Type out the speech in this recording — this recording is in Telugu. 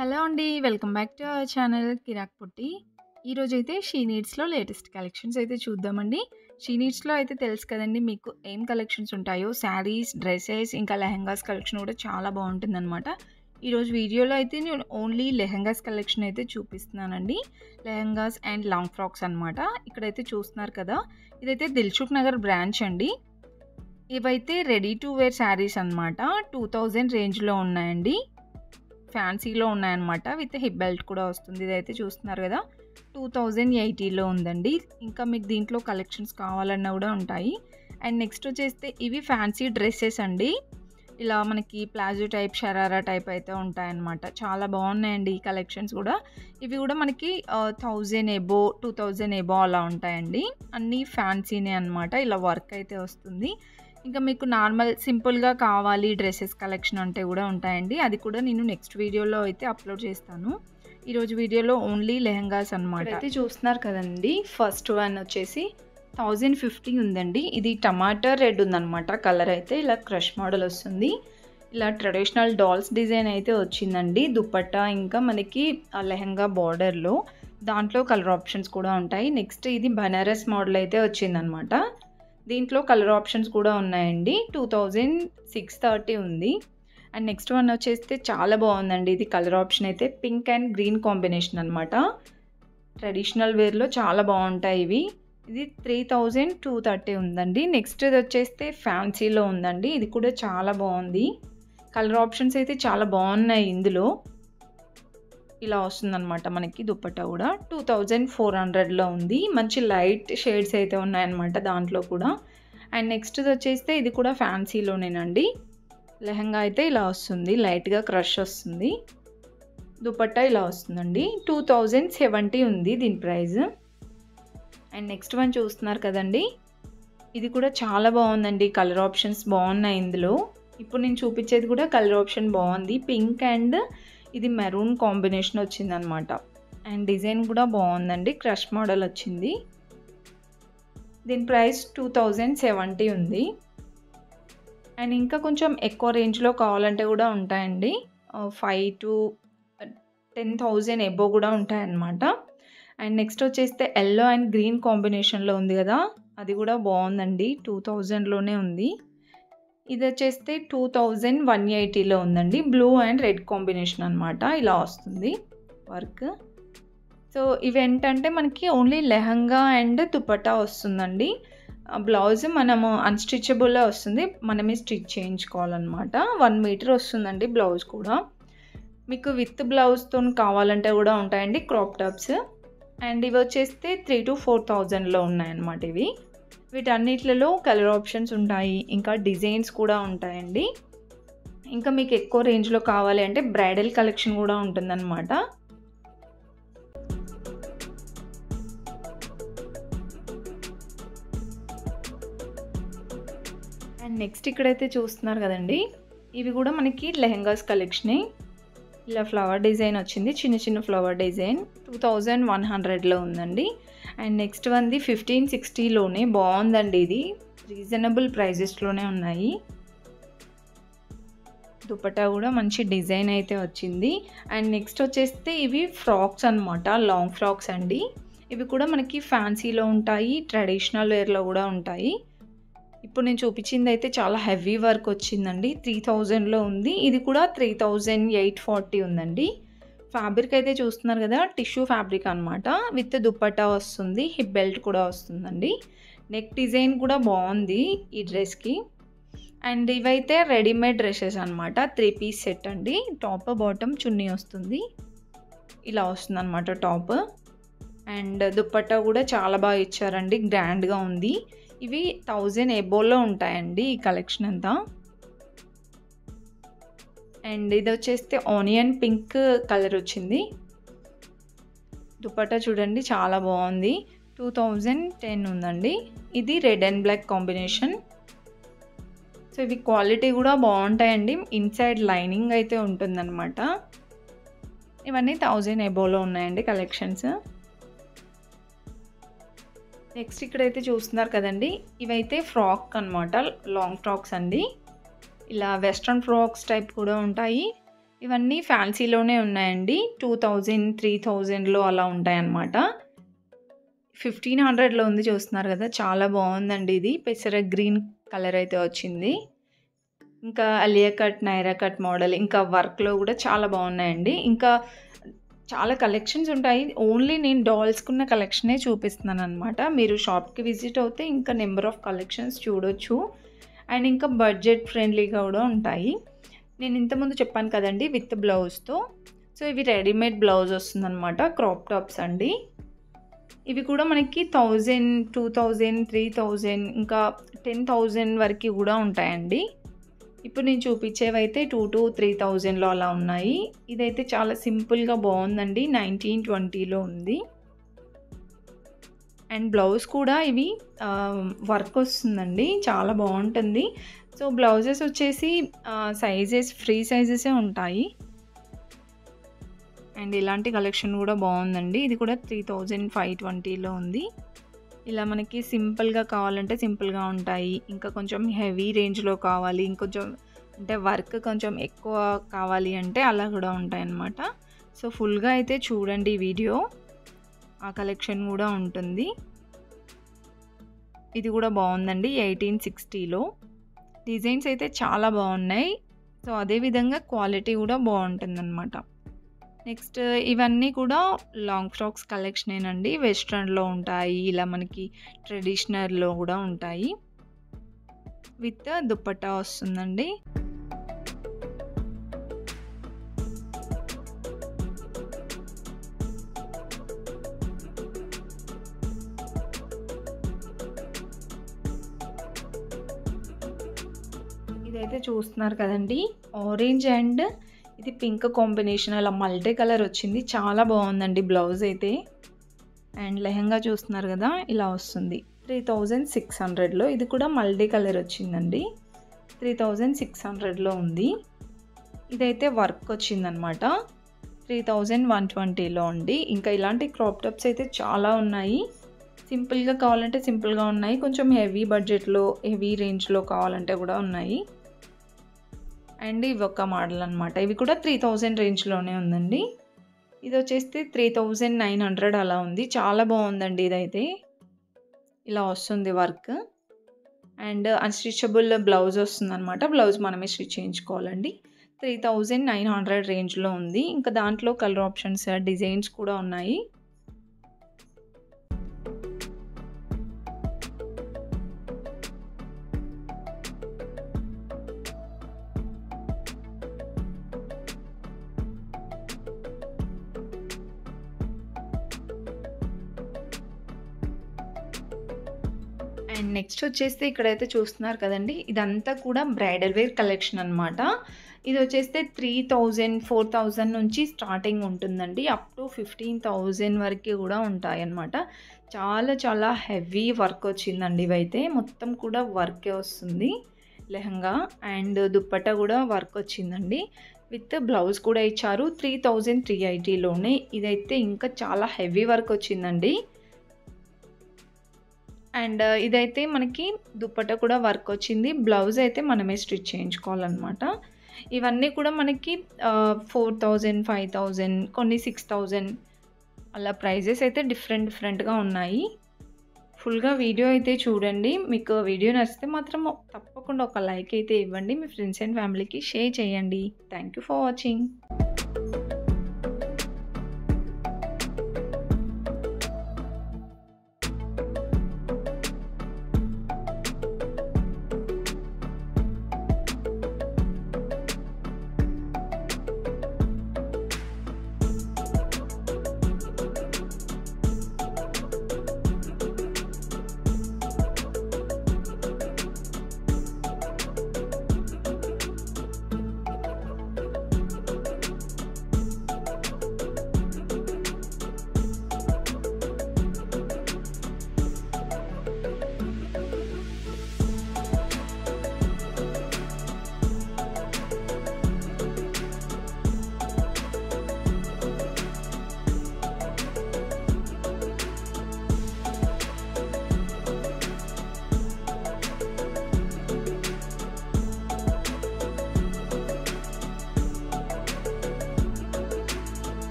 హలో అండి. Welcome back to our channel Kirak Putti. ఈరోజైతే షీ నీడ్స్‌లో లేటెస్ట్ కలెక్షన్స్ అయితే చూద్దామండి. షీ నీడ్స్‌లో అయితే తెలుసు కదండీ మీకు ఏం కలెక్షన్స్ ఉంటాయో. శారీస్, డ్రెసెస్ ఇంకా లెహెంగాస్ కలెక్షన్ కూడా చాలా బావుంటుందనమాట. ఈరోజు వీడియోలో అయితే నేను ఓన్లీ లెహెంగాస్ కలెక్షన్ అయితే చూపిస్తున్నానండి. లెహెంగాస్ అండ్ లాంగ్ ఫ్రాక్స్ అనమాట. ఇక్కడైతే చూస్తున్నారు కదా! ఇదైతే దిల్‌సుఖ్ నగర్ బ్రాంచ్ అండి. ఇవైతే రెడీ టు వేర్ శారీస్ అనమాట. 2000 రేంజ్‌లో ఉన్నాయండి. ఫ్యాన్సీలో ఉన్నాయన్నమాట. విత్ హిప్ బెల్ట్ కూడా వస్తుంది. ఇదైతే చూస్తున్నారు కదా! 2080లో ఉందండి. ఇంకా మీకు దీంట్లో కలెక్షన్స్ కావాలన్నా కూడా ఉంటాయి. అండ్ నెక్స్ట్ వచ్చేస్తే ఇవి ఫ్యాన్సీ డ్రెస్సెస్ అండి. ఇలా మనకి ప్లాజో టైప్, షరారా టైప్ అయితే ఉంటాయన్నమాట. చాలా బాగున్నాయండి ఈ కలెక్షన్స్ కూడా. ఇవి కూడా మనకి 1000 ఎబో, 2000 ఎబో అలా ఉంటాయండి. అన్నీ ఫ్యాన్సీనే అనమాట. ఇలా వర్క్ అయితే వస్తుంది. ఇంకా మీకు నార్మల్ సింపుల్‌గా కావాలి డ్రెసెస్ కలెక్షన్ అంటే కూడా ఉంటాయండి. అది కూడా నేను నెక్స్ట్ వీడియోలో అయితే అప్లోడ్ చేస్తాను. ఈరోజు వీడియోలో ఓన్లీ లెహెంగాస్ అనమాట. అయితే చూస్తున్నారు కదండీ! ఫస్ట్ వన్ వచ్చేసి 1050 ఉందండి. ఇది టమాటా రెడ్ ఉందనమాట. కలర్ అయితే ఇలా క్రష్ మోడల్ వస్తుంది. ఇలా ట్రెడిషనల్ డాల్స్ డిజైన్ అయితే వచ్చిందండి. దుపట్టా ఇంకా మనకి లెహెంగా బార్డర్‌లో దాంట్లో కలర్ ఆప్షన్స్ కూడా ఉంటాయి. నెక్స్ట్ ఇది బనారస్ మోడల్ అయితే వచ్చిందనమాట. దీంట్లో కలర్ ఆప్షన్స్ కూడా ఉన్నాయండి. 2630 ఉంది. అండ్ నెక్స్ట్ వన్ వచ్చేస్తే చాలా బాగుందండి. ఇది కలర్ ఆప్షన్ అయితే పింక్ అండ్ గ్రీన్ కాంబినేషన్ అనమాట. ట్రెడిషనల్ వేర్లో చాలా బాగుంటాయి ఇవి. ఇది 3230 ఉందండి. నెక్స్ట్ ఇది వచ్చేస్తే ఫ్యాన్సీలో ఉందండి. ఇది కూడా చాలా బాగుంది. కలర్ ఆప్షన్స్ అయితే చాలా బాగున్నాయి ఇందులో. ఇలా వస్తుందన్నమాట మనకి దుపట్టా కూడా. 2400లో ఉంది. మంచి లైట్ షేడ్స్ అయితే ఉన్నాయన్నమాట దాంట్లో కూడా. అండ్ నెక్స్ట్ వచ్చేస్తే ఇది కూడా ఫ్యాన్సీలోనేనండి. లెహంగా అయితే ఇలా వస్తుంది. లైట్గా క్రష్ వస్తుంది. దుపట్టా ఇలా వస్తుందండి. 2070 ఉంది దీని ప్రైస్. అండ్ నెక్స్ట్ వన్ చూస్తున్నారు కదండి! ఇది కూడా చాలా బాగుందండి. కలర్ ఆప్షన్స్ బాగున్నాయి ఇందులో. ఇప్పుడు నేను చూపించేది కూడా కలర్ ఆప్షన్ బాగుంది. పింక్ అండ్ ఇది మెరూన్ కాంబినేషన్ వచ్చిందనమాట. అండ్ డిజైన్ కూడా బాగుందండి. క్రష్ మోడల్ వచ్చింది. దీని ప్రైస్ 2070 ఉంది. అండ్ ఇంకా కొంచెం ఎక్కువ రేంజ్లో కావాలంటే కూడా ఉంటాయండి. 5 to 10,000 ఎబో కూడా ఉంటాయన్నమాట. అండ్ నెక్స్ట్ వచ్చేస్తే ఎల్లో అండ్ గ్రీన్ కాంబినేషన్లో ఉంది కదా! అది కూడా బాగుందండి. 2000లోనే ఉంది. ఇది వచ్చేస్తే 2180లో ఉందండి. బ్లూ అండ్ రెడ్ కాంబినేషన్ అనమాట. ఇలా వస్తుంది వర్క్. సో ఇవేంటంటే మనకి ఓన్లీ లెహంగా అండ్ దుపట్టా వస్తుందండి. బ్లౌజ్ మనము అన్‌స్టిచబులే వస్తుంది. మనమే స్టిచ్ చేయించుకోవాలన్నమాట. 1 మీటర్ వస్తుందండి బ్లౌజ్ కూడా. మీకు విత్ బ్లౌజ్తో కావాలంటే కూడా ఉంటాయండి క్రాప్ టాప్స్. అండ్ ఇవి వచ్చేస్తే 3,000 to 4,000లో ఉన్నాయన్నమాట ఇవి. వీటన్నిట్లలో కలర్ ఆప్షన్స్ ఉంటాయి. ఇంకా డిజైన్స్ కూడా ఉంటాయండి. ఇంకా మీకు ఎక్కువ రేంజ్లో కావాలి అంటే బ్రైడల్ కలెక్షన్ కూడా ఉంటుందన్నమాట. అండ్ నెక్స్ట్ ఇక్కడైతే చూస్తున్నారు కదండి! ఇవి కూడా మనకి లెహెంగాస్ కలెక్షనే. ఇలా ఫ్లవర్ డిజైన్ వచ్చింది. చిన్న చిన్న ఫ్లవర్ డిజైన్ 2100లో ఉందండి. అండ్ నెక్స్ట్ వన్ది 1560లోనే బాగుందండి. ఇది రీజనబుల్ ప్రైజెస్లోనే ఉన్నాయి. దుపట్టా కూడా మంచి డిజైన్ అయితే వచ్చింది. అండ్ నెక్స్ట్ వచ్చేస్తే ఇవి ఫ్రాక్స్ అనమాట. లాంగ్ ఫ్రాక్స్ అండి. ఇవి కూడా మనకి ఫ్యాన్సీలో ఉంటాయి. ట్రెడిషనల్ వేర్లో కూడా ఉంటాయి. ఇప్పుడు నేను చూపించింది అయితే చాలా హెవీ వర్క్ వచ్చిందండి. 3000లో ఉంది. ఇది కూడా 3840 ఉందండి. ఫ్యాబ్రిక్ అయితే చూస్తున్నారు కదా! టిష్యూ ఫ్యాబ్రిక్ అనమాట. విత్ దుపట్టా వస్తుంది. హిప్ బెల్ట్ కూడా వస్తుందండి. నెక్ డిజైన్ కూడా బాగుంది ఈ డ్రెస్కి. అండ్ ఇవైతే రెడీమేడ్ డ్రెస్సెస్ అనమాట. 3 పీస్ సెట్ అండి. టాప్ బాటమ్ చున్నీ వస్తుంది. ఇలా వస్తుందన్నమాట టాప్. అండ్ దుపట్టా కూడా చాలా బాగా ఇచ్చారండి. గ్రాండ్గా ఉంది. ఇవి 1000 ఎబోలో ఉంటాయండి ఈ కలెక్షన్ అంతా. అండ్ ఇది వచ్చేస్తే ఆనియన్ పింక్ కలర్ వచ్చింది. దుపట్టా చూడండి చాలా బాగుంది. 2010 ఉందండి. ఇది red and black combination. So ఇవి క్వాలిటీ కూడా బాగుంటాయండి. ఇన్సైడ్ లైనింగ్ అయితే ఉంటుందన్నమాట. ఇవన్నీ 1000 ఎబోలో ఉన్నాయండి కలెక్షన్స్. నెక్స్ట్ ఇక్కడైతే చూస్తున్నారు కదండి! ఇవైతే ఫ్రాక్ అనమాట. లాంగ్ ఫ్రాక్స్ అండి. ఇలా వెస్ట్రన్ ఫ్రాక్స్ టైప్ కూడా ఉంటాయి. ఇవన్నీ ఫ్యాన్సీలోనే ఉన్నాయండి. 2000, 3000లో అలా ఉంటాయన్నమాట. 1500లో ఉంది చూస్తున్నారు కదా! చాలా బాగుందండి ఇది. పెసర గ్రీన్ కలర్ అయితే వచ్చింది. ఇంకా Alia cut, Naira cut model, ఇంకా వర్క్‌లో కూడా చాలా బాగున్నాయండి. ఇంకా చాలా కలెక్షన్స్ ఉంటాయి. ఓన్లీ నేను డాల్స్‌కున్న కలెక్షనే చూపిస్తున్నాననమాట. మీరు షాప్‌కి విజిట్ అవుతే ఇంకా నెంబర్ ఆఫ్ కలెక్షన్స్ చూడొచ్చు. అండ్ ఇంకా బడ్జెట్ ఫ్రెండ్లీగా కూడా ఉంటాయి. నేను ఇంతకుముందు చెప్పాను కదండీ విత్ బ్లౌజ్‌తో. సో, ఇవి రెడీమేడ్ బ్లౌజ్ వస్తుందనమాట. క్రాప్ టాప్స్ అండి. ఇవి కూడా మనకి 1000, 2000, 3000 ఇంకా 10,000 వరకు కూడా ఉంటాయండి. ఇప్పుడు నేను చూపించేవైతే 2,000-3,000లో అలా ఉన్నాయి. ఇదైతే చాలా సింపుల్‌గా బాగుందండి. 1920లో ఉంది. అండ్ బ్లౌజ్ కూడా ఇవి వర్క్ వస్తుందండి. చాలా బాగుంటుంది. సో, బ్లౌజెస్ వచ్చేసి సైజెస్ ఫ్రీ సైజెసే ఉంటాయి. అండ్ ఇలాంటి కలెక్షన్ కూడా బాగుందండి. ఇది కూడా 3,520లో ఉంది. ఇలా మనకి సింపుల్‌గా కావాలంటే సింపుల్‌గా ఉంటాయి. ఇంకా కొంచెం హెవీ రేంజ్‌లో కావాలి, ఇంకొంచెం అంటే వర్క్ కొంచెం ఎక్కువ కావాలి అంటే అలా కూడా ఉంటాయన్నమాట. సో, ఫుల్‌గా అయితే చూడండి వీడియో. ఆ కలెక్షన్ కూడా ఉంటుంది. ఇది కూడా బాగుందండి. 1860లో డిజైన్స్ అయితే చాలా బాగున్నాయి. సో, అదేవిధంగా క్వాలిటీ కూడా బాగుంటుందన్నమాట. నెక్స్ట్ ఇవన్నీ కూడా లాంగ్ ఫ్రాక్స్ కలెక్షనేనండి. వెస్ట్రన్‌లో ఉంటాయి. ఇలా మనకి ట్రెడిషనల్‌లో కూడా ఉంటాయి. విత్ దుపట్టా వస్తుందండి. ఇదైతే చూస్తున్నారు కదండీ! ఆరెంజ్ అండ్ ఇది పింక్ కాంబినేషన్ అలా మల్టీ కలర్ వచ్చింది. చాలా బాగుందండి బ్లౌజ్ అయితే. అండ్ లెహంగా చూస్తున్నారు కదా! ఇలా వస్తుంది. 3,600లో ఇది కూడా మల్టీ కలర్ వచ్చిందండి. 3,600లో ఉంది. ఇదైతే వర్క్ వచ్చిందనమాట. 3,120లో ఉంది. ఇంకా ఇలాంటి క్రాప్ టాప్స్ అయితే చాలా ఉన్నాయి. సింపుల్‌గా కావాలంటే సింపుల్‌గా ఉన్నాయి. కొంచెం హెవీ బడ్జెట్‌లో, హెవీ రేంజ్‌లో కావాలంటే కూడా ఉన్నాయి. అండ్ ఇవి ఒక మోడల్ అనమాట. ఇవి కూడా 3,000 రేంజ్‌లోనే ఉందండి. ఇది వచ్చేసి 3,900 అలా ఉంది. చాలా బాగుందండి ఇదైతే. ఇలా వస్తుంది వర్క్. అండ్ అన్‌స్టిచబుల్ బ్లౌజ్ వస్తుందనమాట. బ్లౌజ్ మనమే స్టిచ్ చేయించుకోవాలండి. 3,900 రేంజ్‌లో ఉంది. ఇంకా దాంట్లో కలర్ ఆప్షన్స్, డిజైన్స్ కూడా ఉన్నాయి. అండ్ నెక్స్ట్ వచ్చేసి ఇక్కడైతే చూస్తున్నారు కదండీ! ఇదంతా కూడా బ్రైడల్ వేర్ కలెక్షన్ అనమాట. ఇది వచ్చేస్తే 3,000, 4,000 నుంచి స్టార్టింగ్ ఉంటుందండి. అప్ టు 15,000 వరకు కూడా ఉంటాయన్నమాట. చాలా చాలా హెవీ వర్క్ వచ్చిందండి ఇవైతే. మొత్తం కూడా వర్కే వస్తుంది. లెహంగా అండ్ దుప్పట్టా కూడా వర్క్ వచ్చిందండి. విత్ బ్లౌజ్ కూడా ఇచ్చారు. 3,380లోనే. ఇదైతే ఇంకా చాలా హెవీ వర్క్ వచ్చిందండి. అండ్ ఇదైతే మనకి దుపట్టా కూడా వర్క్ వచ్చింది. బ్లౌజ్ అయితే మనమే స్టిచ్ చేయించుకోవాలన్నమాట. ఇవన్నీ కూడా మనకి 4,000, 5,000 కొన్ని 6,000 అలా ప్రైజెస్ అయితే డిఫరెంట్‌గా ఉన్నాయి. ఫుల్‌గా వీడియో అయితే చూడండి. మీకు వీడియో నచ్చితే మాత్రం తప్పకుండా ఒక లైక్ అయితే ఇవ్వండి. మీ ఫ్రెండ్స్ అండ్ ఫ్యామిలీకి షేర్ చేయండి. Thank you for watching.